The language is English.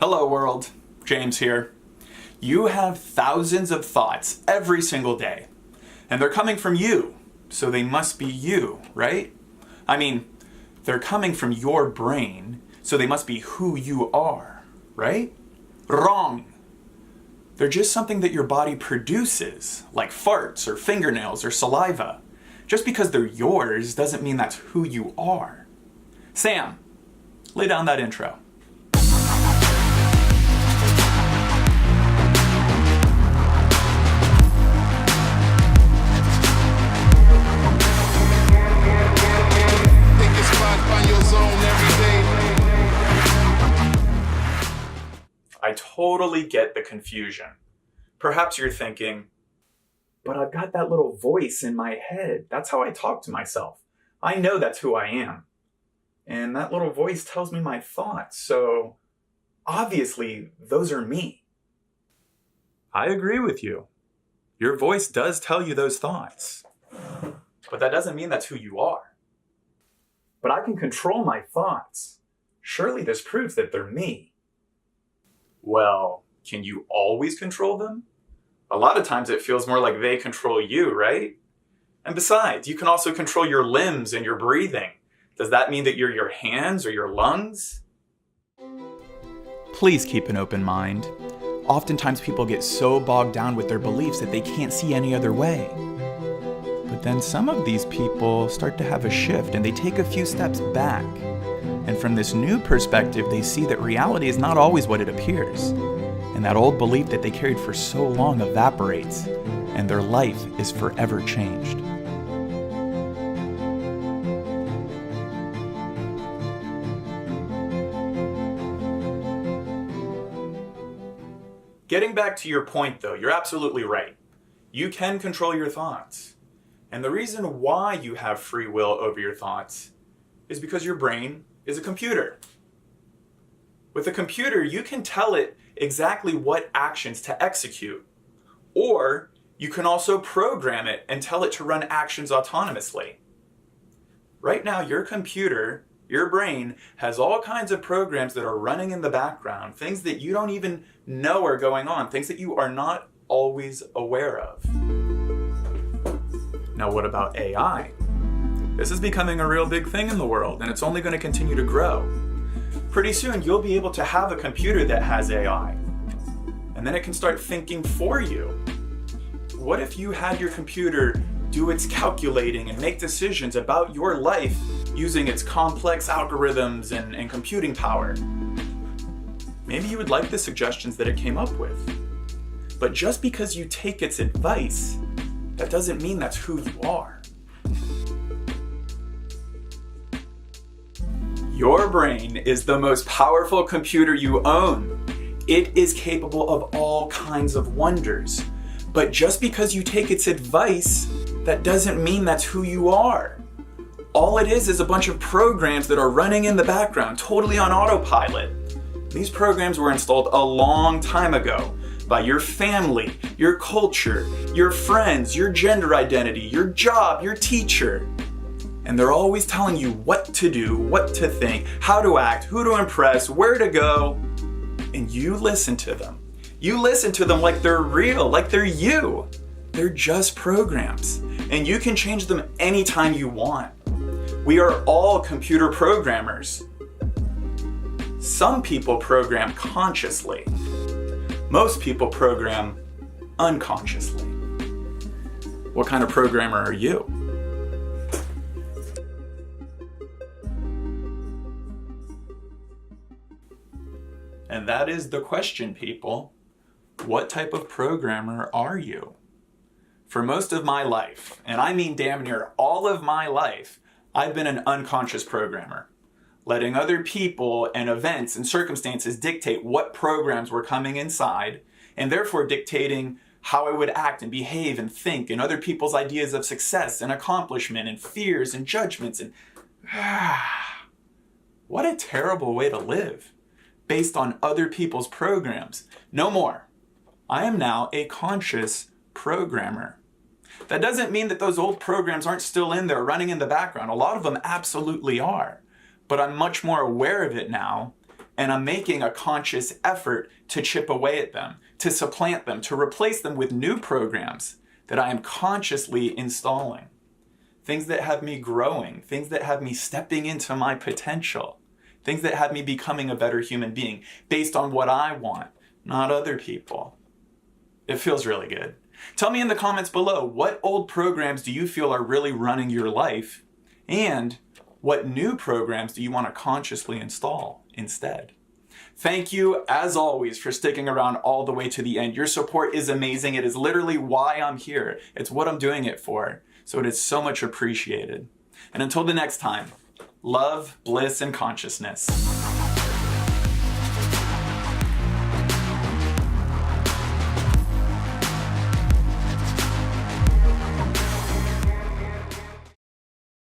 Hello world, James here. You have thousands of thoughts every single day, and they're coming from you, so they must be you, right? I mean, they're coming from your brain, so they must be who you are, right? Wrong. They're just something that your body produces, like farts or fingernails or saliva. Just because they're yours doesn't mean that's who you are. Sam, lay down that intro. I totally get the confusion. Perhaps you're thinking, but I've got that little voice in my head. That's how I talk to myself. I know that's who I am. And that little voice tells me my thoughts, so obviously those are me. I agree with you. Your voice does tell you those thoughts. But that doesn't mean that's who you are. But I can control my thoughts. Surely this proves that they're me. Well, can you always control them? A lot of times it feels more like they control you, right? And besides, you can also control your limbs and your breathing. Does that mean that you're your hands or your lungs? Please keep an open mind. Oftentimes people get so bogged down with their beliefs that they can't see any other way. But then some of these people start to have a shift and they take a few steps back. And from this new perspective, they see that reality is not always what it appears. And that old belief that they carried for so long evaporates, and their life is forever changed. Getting back to your point though, you're absolutely right. You can control your thoughts. And the reason why you have free will over your thoughts is because your brain is a computer. With a computer, you can tell it exactly what actions to execute. Or you can also program it and tell it to run actions autonomously. Right now, your computer, your brain, has all kinds of programs that are running in the background, things that you don't even know are going on, things that you are not always aware of. Now, what about AI? This is becoming a real big thing in the world, and it's only going to continue to grow. Pretty soon, you'll be able to have a computer that has AI, and then it can start thinking for you. What if you had your computer do its calculating and make decisions about your life using its complex algorithms and computing power? Maybe you would like the suggestions that it came up with. But just because you take its advice, that doesn't mean that's who you are. Your brain is the most powerful computer you own. It is capable of all kinds of wonders. But just because you take its advice, that doesn't mean that's who you are. All it is a bunch of programs that are running in the background, totally on autopilot. These programs were installed a long time ago by your family, your culture, your friends, your gender identity, your job, your teacher. And they're always telling you what to do, what to think, how to act, who to impress, where to go. And you listen to them. You listen to them like they're real, like they're you. They're just programs. And you can change them anytime you want. We are all computer programmers. Some people program consciously. Most people program unconsciously. What kind of programmer are you? And that is the question, people. What type of programmer are you? For most of my life, and I mean damn near all of my life, I've been an unconscious programmer, letting other people and events and circumstances dictate what programs were coming inside, and therefore dictating how I would act and behave and think, and other people's ideas of success and accomplishment and fears and judgments. And what a terrible way to live, based on other people's programs. No more. I am now a conscious programmer. That doesn't mean that those old programs aren't still in there running in the background. A lot of them absolutely are. But I'm much more aware of it now, And I'm making a conscious effort to chip away at them, to supplant them, to replace them with new programs that I am consciously installing. Things that have me growing, things that have me stepping into my potential, things that have me becoming a better human being based on what I want, not other people. It feels really good. Tell me in the comments below, what old programs do you feel are really running your life? And what new programs do you want to consciously install instead? Thank you, as always, for sticking around all the way to the end. Your support is amazing. It is literally why I'm here. It's what I'm doing it for. So it is so much appreciated. And until the next time, love, bliss, and consciousness.